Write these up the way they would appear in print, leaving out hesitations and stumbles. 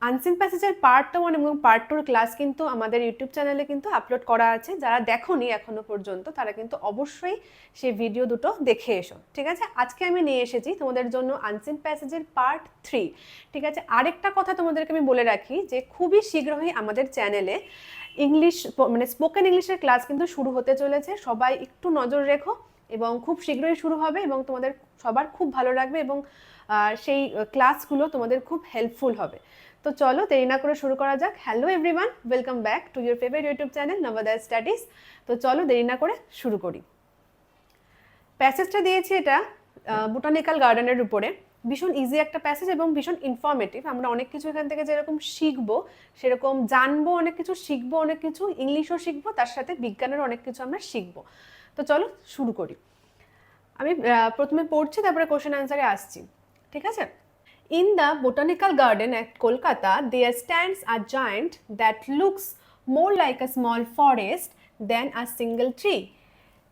Unseen প্যাসেজের part 1 এবং part 2 class কিন্তু আমাদের ইউটিউব চ্যানেলে কিন্তু আপলোড করা আছে। যারা দেখোনি এখনো পর্যন্ত তারা কিন্তু অবশ্যই সেই ভিডিও দুটো দেখে এসো, ঠিক আছে। আজকে আমি নিয়ে এসেছি তোমাদের জন্য আনসিন প্যাসেজের পার্ট 3, ঠিক আছে। আরেকটা কথা তোমাদেরকে আমি বলে রাখি যে খুবই শীঘ্রই আমাদের চ্যানেলে ইংলিশ মানে স্পোকেন ইংলিশের ক্লাস কিন্তু শুরু হতে চলেছে। সবাই একটু নজর রেখো এবং খুব শীঘ্রই শুরু হবে এবং তোমাদের সবার খুব ভালো লাগবে এবং সেই ক্লাসগুলো তোমাদের খুব হেল্পফুল হবে। তো চলো দেরি না করে শুরু করা যাক। Hello everyone, welcome back to your favourite YouTube channel Navodaya studies. তো চলো দেরি না করে শুরু করি। প্যাসেজটা দিয়েছি এটা বোটানিক্যাল গার্ডেনের উপরে। ভীষণ ইজি একটা প্যাসেজ এবং ভীষণ ইনফরমেটিভ। আমরা অনেক কিছু এখান থেকে যেরকম শিখবো সেরকম জানবো, অনেক কিছু শিখবো, অনেক কিছু ইংলিশও শিখবো, তার সাথে বিজ্ঞানের অনেক কিছু আমরা শিখবো। তো চলো শুরু করি। আমি প্রথমে পড়ছি, তারপরে কোশ্চেন আনসারে আসছি, ঠিক আছে। In the botanical garden at Kolkata, there stands a giant that looks more like a small forest than a single tree.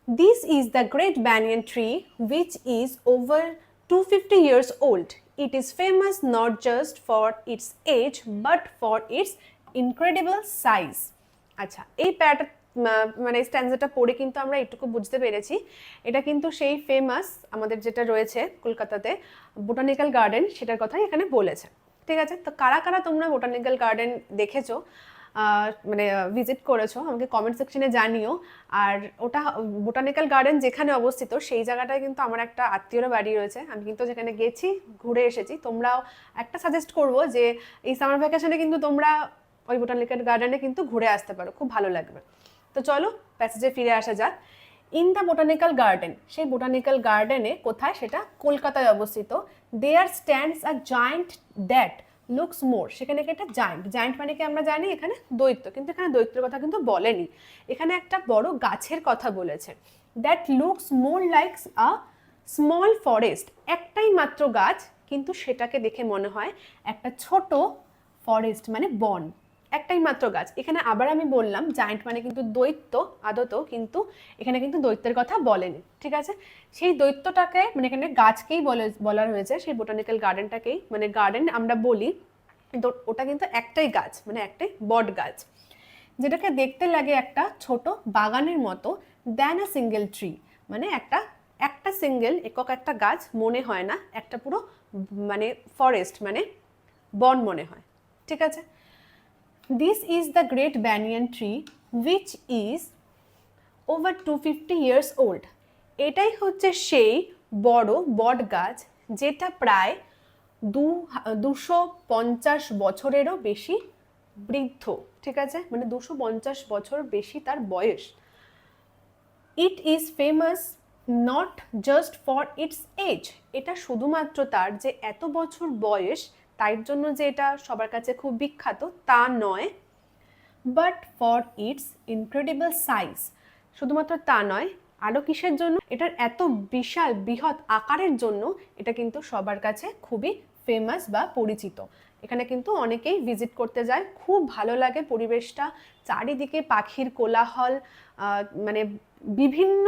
This is the great banyan tree, which is over 250 years old. It is famous not just for its age, but for its incredible size. আচ্ছা, এই মানে স্ট্যান্ডাটা পড়ে কিন্তু আমরা এটুকু বুঝতে পেরেছি এটা কিন্তু সেই ফেমাস আমাদের যেটা রয়েছে কলকাতাতে বোটানিক্যাল গার্ডেন, সেটার কথাই এখানে বলেছে, ঠিক আছে। তো কারা কারা তোমরা বোটানিক্যাল গার্ডেন দেখেছো, মানে ভিজিট করেছো, আমাকে কমেন্ট সেকশনে জানিও। আর ওটা বোটানিক্যাল গার্ডেন যেখানে অবস্থিত সেই জায়গাটায় কিন্তু আমার একটা আত্মীয়রা বাড়ি রয়েছে, আমি কিন্তু যেখানে গেছি ঘুরে এসেছি। তোমরাও একটা সাজেস্ট করবো যে এই সামার ভ্যাকেশনে কিন্তু তোমরা ওই বোটানিক্যাল গার্ডেনে কিন্তু ঘুরে আসতে পারো, খুব ভালো লাগবে। তো চলো প্যাসেজে ফিরে আসা যাক। ইন দ্য বোটানিক্যাল গার্ডেন, সেই বোটানিক্যাল গার্ডেনে কোথায়, সেটা কলকাতায় অবস্থিত। There stands a giant that looks more, সেখানে একটা জায়ান্ট, জায়ান্ট মানে কি আমরা জানি এখানে দৈত্য, কিন্তু এখানে দৈত্যের কথা কিন্তু বলেনি, এখানে একটা বড় গাছের কথা বলেছে। That looks more like a small forest, একটাই মাত্র গাছ কিন্তু সেটাকে দেখে মনে হয় একটা ছোট ফরেস্ট মানে বন, একটাই মাত্র গাছ। এখানে আবার আমি বললাম জায়ান্ট মানে কিন্তু দৈত্য, আদত কিন্তু এখানে কিন্তু দৈত্যের কথা বলেনি, ঠিক আছে। সেই দৈত্যটাকে মানে এখানে গাছকেই বলা হয়েছে, সেই বোটানিক্যাল গার্ডেনটাকেই, মানে গার্ডেন আমরা বলি, কিন্তু ওটা কিন্তু একটাই গাছ, মানে একটাই বট গাছ, যেটাকে দেখতে লাগে একটা ছোট বাগানের মতো। দ্যান আ সিঙ্গেল ট্রি, মানে একটা সিঙ্গেল একক একটা গাছ মনে হয় না, একটা পুরো মানে ফরেস্ট মানে বন মনে হয়, ঠিক আছে। This is the great banyan tree which is over 250 years old. এটাই হচ্ছে সেই বড় বট গাছ যেটা প্রায় 250 বছরেরও বেশি বৃদ্ধ, ঠিক আছে, মানে 250 বছর বেশি তার বয়স। It is famous not just for its age, এটা শুধুমাত্র তার যে এত বছর বয়স তাই জন্য যে এটা সবার কাছে খুব বিখ্যাত তা নয়, but for its incredible size, শুধুমাত্র তা নয়, আরও কিসের জন্য, এটার এত বিশাল বৃহৎ আকারের জন্য এটা কিন্তু সবার কাছে খুবই ফেমাস বা পরিচিত। এখানে কিন্তু অনেকেই ভিজিট করতে যায়, খুব ভালো লাগে পরিবেশটা, চারিদিকে পাখির কোলাহল, মানে বিভিন্ন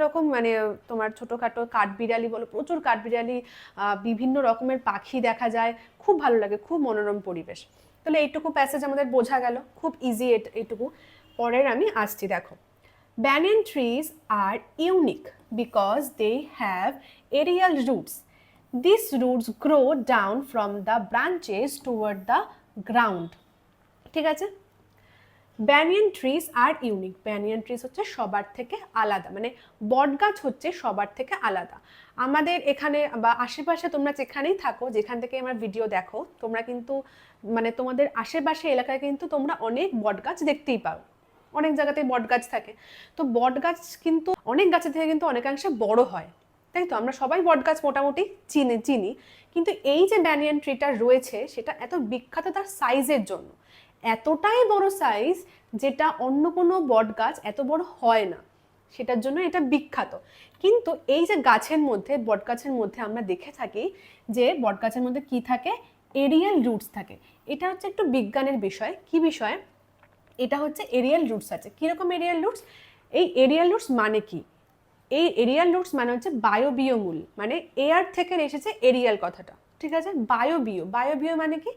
রকম মানে তোমার ছোটোখাটো কাঠবিড়ালি বলো, প্রচুর কাঠবিড়ালি, বিভিন্ন রকমের পাখি দেখা যায়, খুব ভালো লাগে, খুব মনোরম পরিবেশ। তাহলে এইটুকু প্যাসেজ আমাদের বোঝা গেল, খুব ইজি এইটুকু। পরের আমি আসছি, দেখো। Banyan trees are unique because they have aerial roots. These roots grow down from the branches toward the ground, ঠিক আছে। Banyan trees are unique, banyan trees হচ্ছে সবার থেকে আলাদা, মানে বটগাছ হচ্ছে সবার থেকে আলাদা। আমাদের এখানে বা আশেপাশে তোমরা যেখানেই থাকো, যেখান থেকে আমার ভিডিও দেখো, তোমরা কিন্তু মানে তোমাদের আশেপাশে এলাকায় কিন্তু তোমরা অনেক বটগাছ দেখতেই পাও, অনেক জায়গাতেই বটগাছ থাকে। তো বটগাছ কিন্তু অনেক গাছের থেকে কিন্তু অনেকাংশে বড় হয়, তাই তো আমরা সবাই বটগাছ মোটামুটি চিনি, কিন্তু এই যে ব্যানিয়ান ট্রিটা রয়েছে সেটা এত বিখ্যাত তার সাইজের জন্য, এতটাই বড় সাইজ যেটা অন্য কোনো বট গাছ এত বড় হয় না, সেটার জন্য এটা বিখ্যাত। কিন্তু এই যে গাছের মধ্যে, বট গাছের মধ্যে আমরা দেখে থাকি যে বট গাছের মধ্যে কি থাকে, এরিয়াল রুটস থাকে। এটা হচ্ছে একটু বিজ্ঞানের বিষয়। কি বিষয়? এটা হচ্ছে এরিয়াল রুটস আছে। কীরকম এরিয়াল রুটস? এই এরিয়াল রুটস মানে কি? এই এরিয়াল রুটস মানে হচ্ছে বায়বীয় মূল, মানে এয়ার থেকে এসেছে এরিয়াল কথাটা, ঠিক আছে। বায়বীয়, বায়বীয় মানে কি,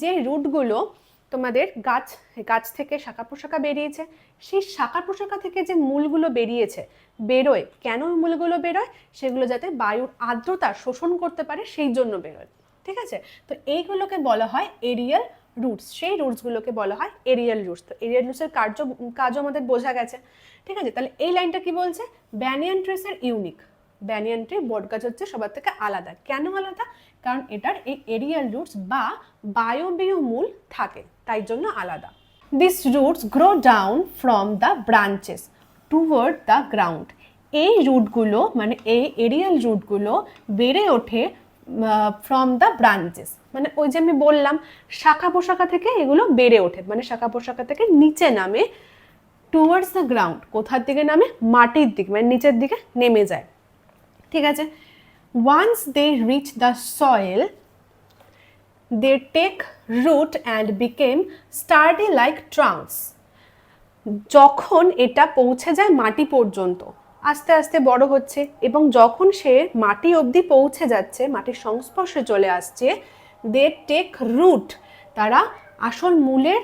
যে রুটগুলো তোমাদের গাছ থেকে শাখা প্রশাখা বেরিয়েছে, সেই শাখা প্রশাখা থেকে যে মূলগুলো বেরোয়, কেন মূলগুলো বেরোয়, সেগুলো যাতে বায়ুর আর্দ্রতা শোষণ করতে পারে সেই জন্য বেরোয়, ঠিক আছে। তো এইগুলোকে বলা হয় এরিয়াল রুটস, সেই রুটসগুলোকে বলা হয় এরিয়াল রুটস। তো এরিয়াল রুটসের কাজও আমাদের বোঝা গেছে, ঠিক আছে। তাহলে এই লাইনটা কি বলছে, ব্যানিয়ান ট্রিসের ইউনিক, ব্যানিয়ান ট্রি বটগাছ হচ্ছে সবার থেকে আলাদা। কেন আলাদা, কারণ এটার এই এরিয়াল রুটস বা বায়বীয় মূল থাকে, তাই জন্য আলাদা। This roots grow down from the branches toward the ground. এই রুটগুলো মানে এই এরিয়াল রুটগুলো বেড়ে ওঠে ফ্রম দ্য ব্রাঞ্চেস, মানে ওই যে আমি বললাম শাখা প্রশাখা থেকে এগুলো বেড়ে ওঠে, মানে শাখা প্রশাখা থেকে নিচে নামে, টুয়ার্ডস দ্য গ্রাউন্ড, কোথার দিকে নামে, মাটির দিকে, মানে নিচের দিকে নেমে যায়, ঠিক আছে। Once they reach the soil they take root and became sturdy like trunks. যখন এটা পৌঁছে যায় মাটি পর্যন্ত, আস্তে আস্তে বড় হচ্ছে, এবং যখন সে মাটি অবধি পৌঁছে যাচ্ছে, মাটির সংস্পর্শে চলে আসছে, দে টেক রুট, তারা আসল মূলের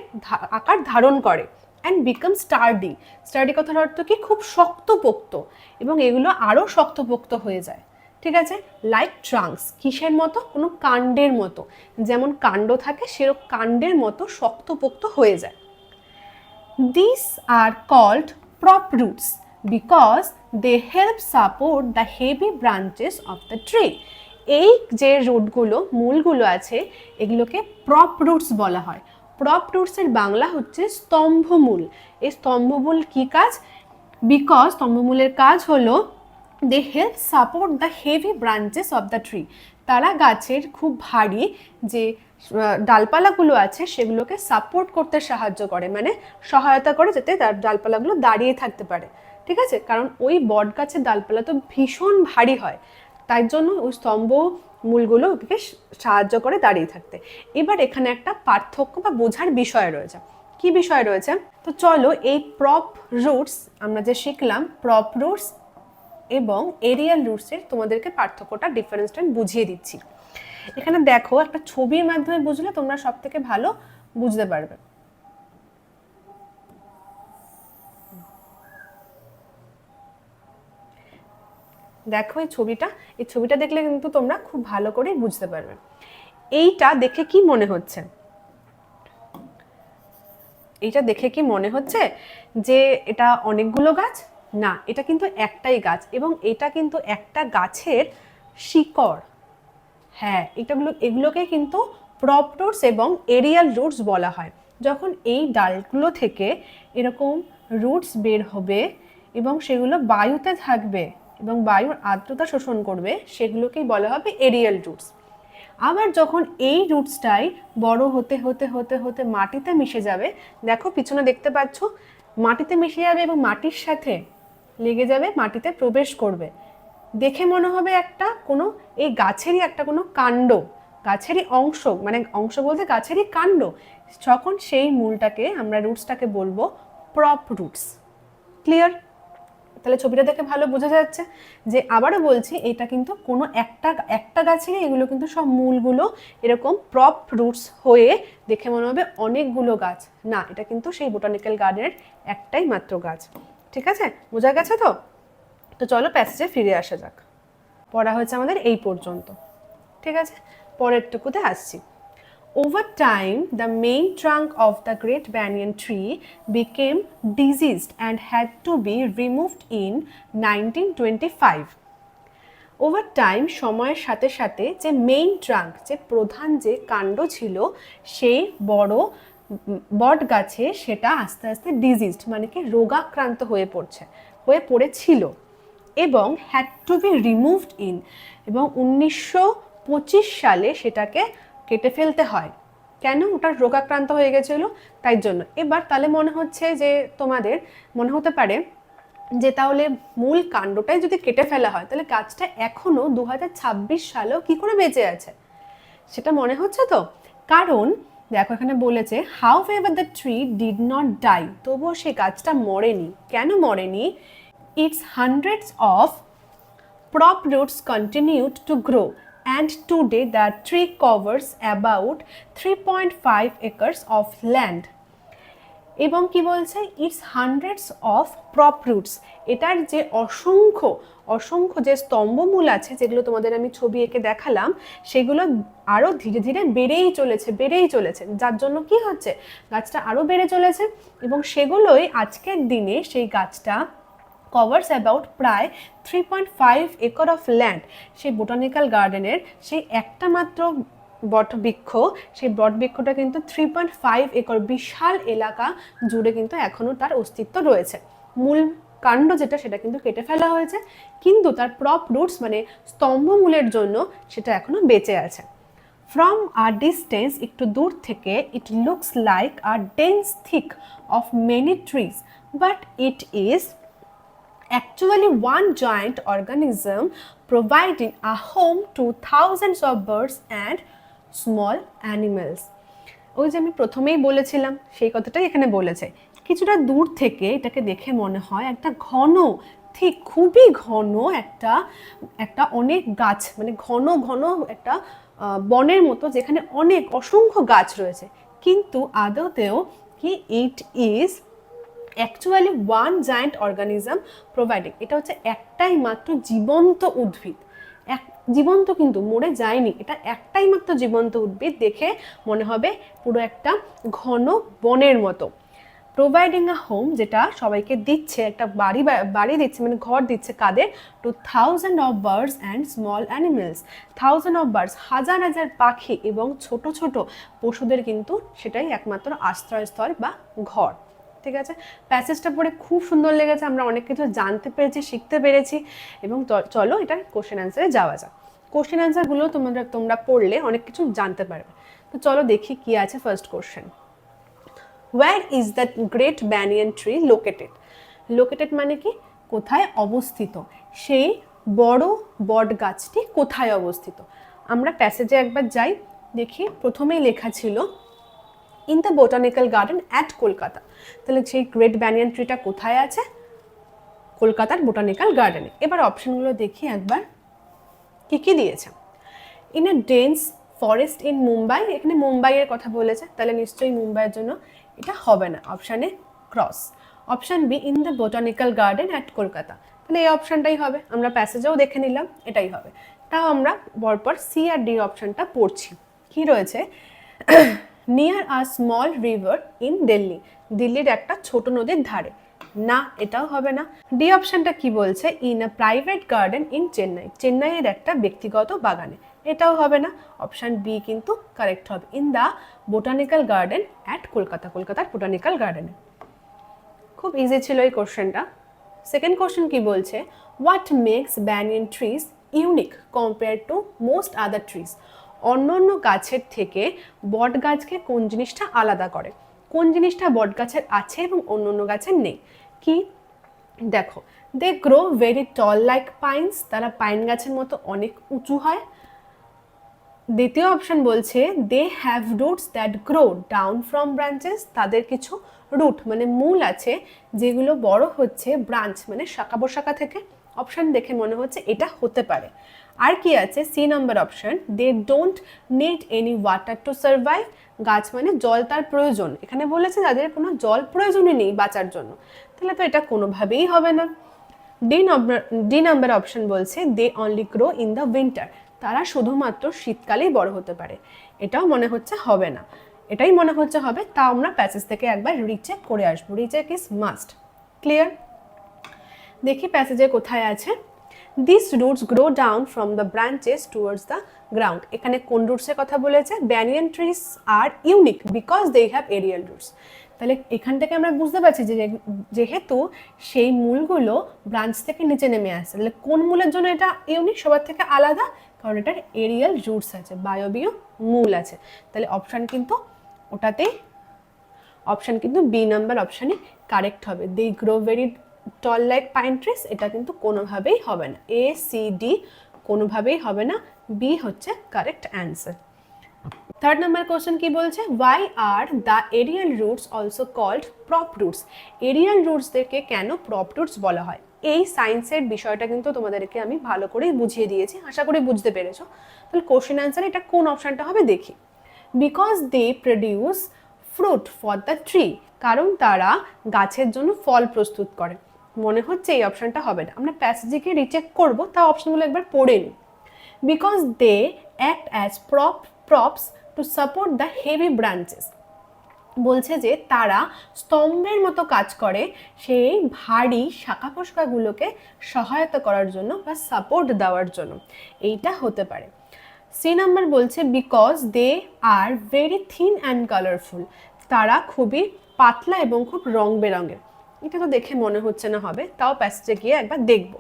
আকার ধারণ করে, অ্যান্ড বিকাম স্টার্ডি। স্টার্ডি কথার অর্থ কি, খুব শক্তপোক্ত, এবং এগুলো আরও শক্তপোক্ত হয়ে যায়, ঠিক আছে। লাইক ট্রাঙ্কস, কিসের মতো, কোনো কাণ্ডের মতো, যেমন কাণ্ড থাকে সেরকম কাণ্ডের মতো শক্তপোক্ত হয়ে যায়। These are called prop roots because they help support the heavy branches of the tree. এই যে রুটগুলো, মূলগুলো আছে, এগুলোকে প্রপ রুটস বলা হয়। প্রপ রুটসের বাংলা হচ্ছে স্তম্ভমূল। এই স্তম্ভমূল কি কাজ, বিকজ স্তম্ভমূলের কাজ হলো they help support the heavy branches of the tree. তারা গাছের খুব ভারী যে ডালপালাগুলো আছে সেগুলোকে সাপোর্ট করতে সাহায্য করে, মানে সহায়তা করে যাতে তার ডালপালাগুলো দাঁড়িয়ে থাকতে পারে, ঠিক আছে। কারণ ওই বট গাছের ডালপালা তো ভীষণ ভারী হয়, তাই জন্য ওই স্তম্ভ মূলগুলো ওকে সাহায্য করে দাঁড়িয়ে থাকতে। এবার এখানে একটা পার্থক্য বা বোঝার বিষয় রয়েছে। কি বিষয় রয়েছে, তো চলো এই প্রপ রুটস আমরা যে শিখলাম, প্রপ রুটস এবং এরিয়াল রুটসের তোমাদেরকে পার্থক্যটা, ডিফারেন্সটা বুঝিয়ে দিচ্ছি। এখানে দেখো, একটা ছবির মাধ্যমে বুঝলে তোমরা সব থেকে ভালো বুঝতে পারবে। দেখো এই ছবিটা দেখলে কিন্তু তোমরা খুব ভালো করে বুঝতে পারবে। এইটা দেখে কি মনে হচ্ছে, যে এটা অনেকগুলো গাছ? না, এটা কিন্তু একটাই গাছ, এবং এটা কিন্তু একটা গাছের শিকড়। হ্যাঁ, এগুলোকে কিন্তু প্রপ রুটস এবং এরিয়াল রুটস বলা হয়। যখন এই ডালগুলো থেকে এরকম রুটস বের হবে এবং সেগুলো বায়ুতে থাকবে এবং বায়ুর আর্দ্রতা শোষণ করবে, সেগুলোকেই বলা হবে এরিয়াল রুটস। আবার যখন এই রুটসটাই বড় হতে হতে হতে হতে মাটিতে মিশে যাবে, দেখো পিছনে দেখতে পাচ্ছ, মাটিতে মিশে যাবে এবং মাটির সাথে লেগে যাবে, মাটিতে প্রবেশ করবে, দেখে মনে হবে একটা কোনো এই গাছেরই একটা কোনো কাণ্ড, গাছেরই অংশ, মানে অংশ বলতে গাছেরই কাণ্ড। যখন সেই মূলটাকে আমরা রুটসটাকে বলবো প্রপ রুটস। ক্লিয়ার? তাহলে ছবিটা দেখে ভালো বোঝা যাচ্ছে যে, আবারও বলছি, এটা কিন্তু কোনো একটা গাছেরই, এগুলো কিন্তু সব মূলগুলো এরকম প্রপ রুটস হয়ে দেখে মনে হবে অনেকগুলো গাছ। না, এটা কিন্তু সেই বোটানিক্যাল গার্ডেনের একটাই মাত্র গাছ। ঠিক আছে, বোঝা গেছে তো? তো চলো প্যাসেজে ফিরে আসা যাক। পড়া হয়েছে আমাদের এই পর্যন্ত, ঠিক আছে। পরেরটুকুতে আসছি। Over time, the main trunk of the Great Banyan Tree became diseased and had to be removed in 1925. Over time, সময়ের সাথে সাথে যে মেইন ট্রাঙ্ক, যে প্রধান যে কাণ্ড ছিল, সেই বড় বট গাছে সেটা আস্তে আস্তে ডিজিজড, মানে কি রোগাক্রান্ত হয়ে পড়েছিল, এবং had to be removed in, এবং 1925 সালে সেটাকে কেটে ফেলতে হয়। কেন? ওটা রোগাক্রান্ত হয়ে গেছিলো, তাই জন্য। এবার তাহলে মনে হচ্ছে যে, তোমাদের মনে হতে পারে যে তাহলে মূল কাণ্ডটাই যদি কেটে ফেলা হয়, তাহলে গাছটা এখনো 2026 সালেও কি করে বেঁচে আছে, সেটা মনে হচ্ছে তো। কারণ দেখো এখানে বলেছে, however the tree did not die, তবুও সেই গাছটা মরেনি। কেন মরেনি? Its hundreds of prop roots continued to grow, and today the tree covers about 3.5 acres of land. এবং কি বলছে, it's hundreds of prop roots, এটার যে অসংখ্য অসংখ্য যে স্তম্ভমূল আছে, যেগুলো তোমাদের আমি ছবি এঁকে দেখালাম, সেগুলো আরও ধীরে ধীরে বেড়েই চলেছে, যার জন্য কি হচ্ছে, গাছটা আরও বেড়ে চলেছে। এবং সেগুলোই আজকের দিনে সেই গাছটা কভার্স অ্যাবাউট প্রায় 3.5 একর অফ ল্যান্ড, সেই বোটানিক্যাল গার্ডেনের সেই একটা মাত্র বটবৃক্ষ, সেই বটবৃক্ষটা কিন্তু 3.5 একর বিশাল এলাকা জুড়ে কিন্তু এখনও তার অস্তিত্ব রয়েছে। মূল কাণ্ড যেটা, সেটা কিন্তু কেটে ফেলা হয়েছে, কিন্তু তার প্রপ রুটস মানে স্তম্ভমূলের জন্য সেটা এখনো বেঁচে আছে। ফ্রম আ ডিস্টেন্স, একটু দূর থেকে, it looks like a dense thick of many trees, but it is actually one giant organism providing a home to thousands of birds and small animals. ওই যে আমি প্রথমেই বলেছিলাম, সেই কথাটাই এখানে বলেছে। কিছুটা দূর থেকে এটাকে দেখে মনে হয় একটা ঘন, ঠিক খুবই ঘন একটা অনেক গাছ, মানে ঘন ঘন একটা বনের মতো, যেখানে অনেক অসংখ্য গাছ রয়েছে, কিন্তু আদতেও কি it is actually one giant organism providing, এটা হচ্ছে একটাই মাত্র জীবন্ত উদ্ভিদ, জীবন্ত কিন্তু মরে যায়নি, এটা একটাই মাত্র জীবন্ত উদ্ভিদ, দেখে মনে হবে পুরো একটা ঘন বনের মতো। প্রোভাইডিং আ হোম, যেটা সবাইকে দিচ্ছে, একটা বাড়ি দিচ্ছে, মানে ঘর দিচ্ছে, কাদের, two thousand of birds and small animals, thousand of birds, হাজার হাজার পাখি এবং ছোট ছোট পশুদের কিন্তু সেটাই একমাত্র আশ্রয়স্থল বা ঘর। ঠিক আছে, প্যাসেজটা পড়ে খুব সুন্দর লেগেছে, আমরা অনেক কিছু জানতে পেরেছি, শিখতে পেরেছি। এবং চলো এটার কোশ্চেন অ্যান্সারে যাওয়া যাক। কোশ্চেন অ্যান্সারগুলো তোমরা পড়লে অনেক কিছু জানতে পারবে। তো চলো দেখি কি আছে। First question, where is the great banyan tree located? Located মানে কি, কোথায় অবস্থিত, সেই বড় বট গাছটি কোথায় অবস্থিত। আমরা প্যাসেজে একবার যাই, দেখি প্রথমেই লেখা ছিল in the botanical garden at Kolkata. তাহলে সেই গ্রেট ব্যানিয়ান ট্রিটা কোথায় আছে? কলকাতার বোটানিক্যাল গার্ডেনে। এবার অপশনগুলো দেখি একবার কি কি দিয়েছে। In a dense forest in Mumbai, এখানে মুম্বাইয়ের কথা বলেছে, তাহলে নিশ্চয়ই মুম্বাইয়ের জন্য এটা হবে না, অপশানে cross. Option B, in the botanical garden at Kolkata, তাহলে এই অপশানটাই হবে, আমরা প্যাসেজেও দেখে নিলাম এটাই হবে। তাও আমরা পরপর সি আর ডি অপশানটা পড়ছি। কি রয়েছে, near a small river in Delhi, দিল্লির একটা ছোট নদীর ধারে, না এটাও হবে না। ডি অপশানটা কি বলছে, in a private garden in Chennai, চেন্নাইয়ের একটা ব্যক্তিগত বাগানে, এটাও হবে না। অপশান বি কিন্তু কারেক্ট হবে, in the botanical garden at Kolkata, কলকাতার বোটানিক্যাল গার্ডেনে। খুব ইজি ছিল এই কোশ্চেনটা। সেকেন্ড কোশ্চেন কি বলছে, what makes banyan trees unique compare to most other trees? অন্য অন্য গাছের থেকে বট গাছকে কোন জিনিসটা আলাদা করে, কোন জিনিসটা বট গাছের আছে এবং অন্য অন্য গাছের নেই? কি, দেখো, they grow very tall like pines, তারা পাইন গাছের মতো অনেক উঁচু হয়। দ্বিতীয় অপশন বলছে they have roots that grow down from branches, তাদের কিছু রুট মানে মূল আছে যেগুলো বড় হচ্ছে ব্রাঞ্চ মানে শাখা প্রশাখা থেকে। অপশন দেখে মনে হচ্ছে এটা হতে পারে। আর কি আছে, C number option, they don't need any water to survive, গাছ মানে জল তার প্রয়োজন, এখানে বলেছে তাদের কোনো জল প্রয়োজনই নেই বাঁচার জন্য, তাহলে তো এটা কোনোভাবেই হবে না। ডি নাম্বার অপশন বলছে they only grow in the winter, তারা শুধুমাত্র শীতকালেই বড় হতে পারে, এটাও মনে হচ্ছে হবে না, এটাই মনে হচ্ছে হবে। তা আমরা প্যাসেজ থেকে একবার রিচেক করে আসবো, রিচেক ইজ মাস্ট। ক্লিয়ার? দেখি প্যাসেজে কোথায় আছে, this roots grow down from the branches towards the ground, এখানে কোন রুটসের কথা বলেছে, banyan trees are unique because they have aerial roots. তাহলে এখান থেকে আমরা বুঝতে পারছি যে যেহেতু সেই মূলগুলো ব্রাঞ্চ থেকে নিচে নেমে আসছে, তাহলে কোন মূলের জন্য এটা ইউনিক, সবার থেকে আলাদা, কারণ এটার এরিয়াল রুটস আছে, বায়বীয় মূল আছে। তাহলে অপশান কিন্তু ওটাতেই, অপশান কিন্তু বি নাম্বার অপশানই কারেক্ট হবে, they grow very tall like pine trees, এটা কিন্তু কোনোভাবেই হবে না, এ সি ডি কোনোভাবেই হবে না, বি হচ্ছে correct answer. Third number question কি বলছে, why are the aerial roots also called prop roots, aerial রুটসদেরকে কেন প্রপ রুটস বলা হয়? এই সায়েন্সের বিষয়টা কিন্তু তোমাদেরকে আমি ভালো করেই বুঝিয়ে দিয়েছি, আশা করি বুঝতে পেরেছো। তাহলে কোশ্চেন অ্যান্সার এটা কোন অপশানটা হবে দেখি। Because they produce fruit for the tree, কারণ তারা গাছের জন্য ফল প্রস্তুত করে। মনে হচ্ছে এই অপশানটা হবে না, আমরা প্যাসেজকে রিচেক করবো, তা অপশানগুলো একবার পড়ে নিই। Because they act as props to support the heavy branches, বলছে যে তারা স্তম্ভের মতো কাজ করে সেই ভারী শাখা পোশাকগুলোকে সহায়তা করার জন্য বা সাপোর্ট দেওয়ার জন্য, এইটা হতে পারে। সি নাম্বার বলছে because they are very thin and colourful, তারা খুবই পাতলা এবং খুব রং বেরঙের। এটা তো দেখে মনে হচ্ছে না হবে, তাও প্যাসেজে গিয়ে একবার দেখব।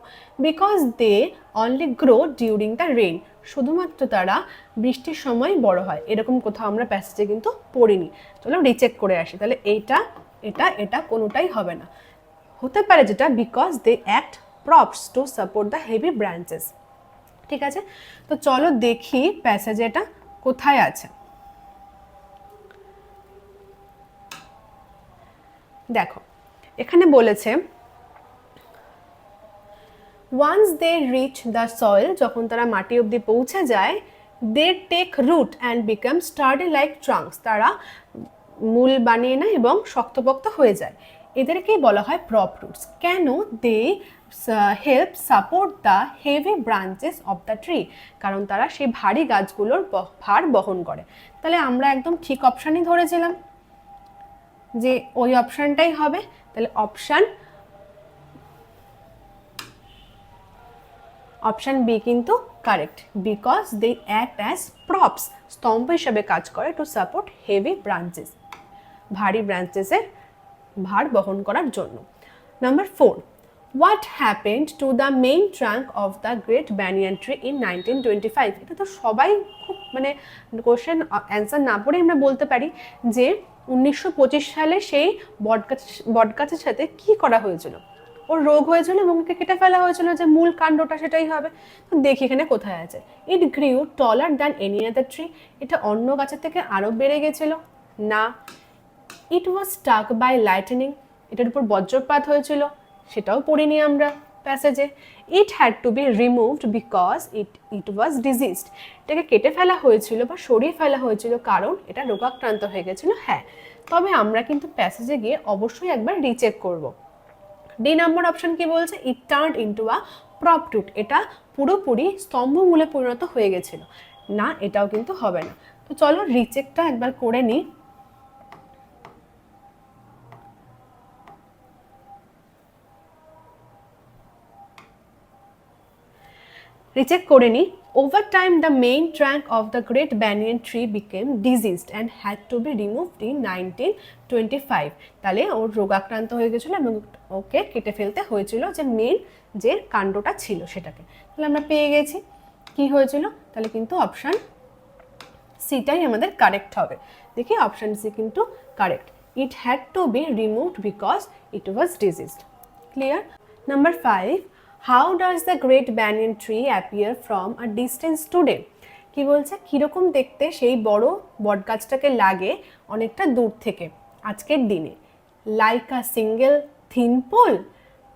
Because they only grow during the rain, শুধুমাত্র তারা বৃষ্টির সময় বড় হয়, এরকম কোথাও আমরা প্যাসেজে কিন্তু পড়িনি। চলো রিচেক করে আসি। তাহলে এইটা এটা এটা কোনোটাই হবে না, হতে পারে যেটা because they act props to support the heavy branches. ঠিক আছে, তো চলো দেখি প্যাসেজে এটা কোথায় আছে। দেখো এখানে বলেছে once they reach the soil, যখন তারা মাটি অবধি পৌঁছে যায়, they take root and become sturdy like trunks, তারা মূল বানিয়ে নেয় এবং শক্তপোক্ত হয়ে যায়। এদেরকেই বলা হয় প্রপ রুটস। কেন? They help support the heavy branches of the tree, কারণ তারা সেই ভারী গাছগুলোর ভার বহন করে। তাহলে আমরা একদম ঠিক অপশানই ধরেছিলাম যে ওই অপশানটাই হবে। তাহলে অপশান বি কিন্তু correct, because they act as props, স্তম্ভ হিসাবে কাজ করে, টু সাপোর্ট হেভি ব্রাঞ্চেস, ভারী ব্রাঞ্চেসের ভার বহন করার জন্য। Number 4, what happened to the main trunk of the great banyan tree in 1925? এটা তো সবাই খুব মানে কোশ্চেন অ্যান্সার না পড়ে আমরা বলতে পারি যে 1925 সালে সেই বটগাছের সাথে কি করা হয়েছিল, ওর রোগ হয়েছিল এবং ওকে কেটে ফেলা হয়েছিল, যে মূল কাণ্ডটা সেটাই হবে। তো দেখি এখানে কোথায় আছে। It grew taller than any other tree, এটা অন্য গাছের থেকে আরও বেড়ে গেছিল না। It was struck by lightning, এটার উপর বজ্রপাত হয়েছিল, সেটাও পড়িনি আমরা প্যাসেজে। It had to be removed because it was diseased, এটাকে কেটে ফেলা হয়েছিল বা সরিয়ে ফেলা হয়েছিল কারণ এটা রোগাক্রান্ত হয়ে গেছিল। হ্যাঁ, তবে আমরা কিন্তু প্যাসেজে গিয়ে অবশ্যই একবার রিচেক করব। ডি নাম্বার অপশন কি বলছে? It turned into a prop root, এটা পুরোপুরি স্তম্ভমূলে পরিণত হয়ে গেছিল না, এটাও কিন্তু হবে না। তো চলো রিচেকটা একবার করে নিই। রিচেক করে নিই। Over time the main trunk of the great banyan tree became diseased and had to be removed in 1925। তাহলে ওর রোগাক্রান্ত হয়ে গেছিলো এবং ওকে কেটে ফেলতে হয়েছিল, যে মেন যে কাণ্ডটা ছিল সেটাকে। তাহলে আমরা পেয়ে গেছি কি হয়েছিল, তাহলে কিন্তু অপশান সিটাই আমাদের কারেক্ট হবে। দেখি অপশান সি কিন্তু correct, it had to be removed because it was diseased. Clear? Number 5, how does the great banyan tree appear from a distance today? কি বলছে, কীরকম দেখতে সেই বড় বটগাছটাকে লাগে অনেকটা দূর থেকে আজকের দিনে? Like a single thin pole,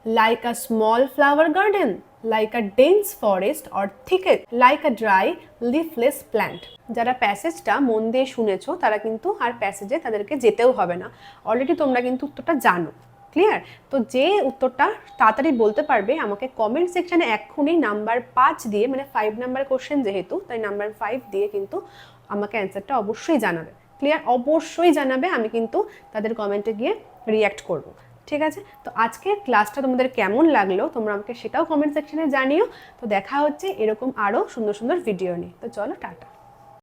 like a small flower garden, like a dense forest or thicket, like a dry leafless plant. যারা প্যাসেজটা মন দিয়ে শুনেছো তারা কিন্তু আর প্যাসেজে তাদেরকে যেতেও হবে না, অলরেডি তোমরা কিন্তু উত্তরটা জানো। ক্লিয়ার? তো যে উত্তরটা তাড়াতাড়ি বলতে পারবে আমাকে কমেন্ট সেকশানে এক্ষুনি নাম্বার 5 দিয়ে, মানে 5 নাম্বার কোশ্চেন যেহেতু তাই নাম্বার 5 দিয়ে কিন্তু আমাকে অ্যান্সারটা অবশ্যই জানাবে। ক্লিয়ার? অবশ্যই জানাবে, আমি কিন্তু তাদের কমেন্টে গিয়ে রিঅ্যাক্ট করব। ঠিক আছে? তো আজকের ক্লাসটা তোমাদের কেমন লাগলো তোমরা আমাকে সেটাও কমেন্ট সেকশানে জানিও। তো দেখা হচ্ছে এরকম আরও সুন্দর সুন্দর ভিডিও নিয়ে। তো চলো টাটা।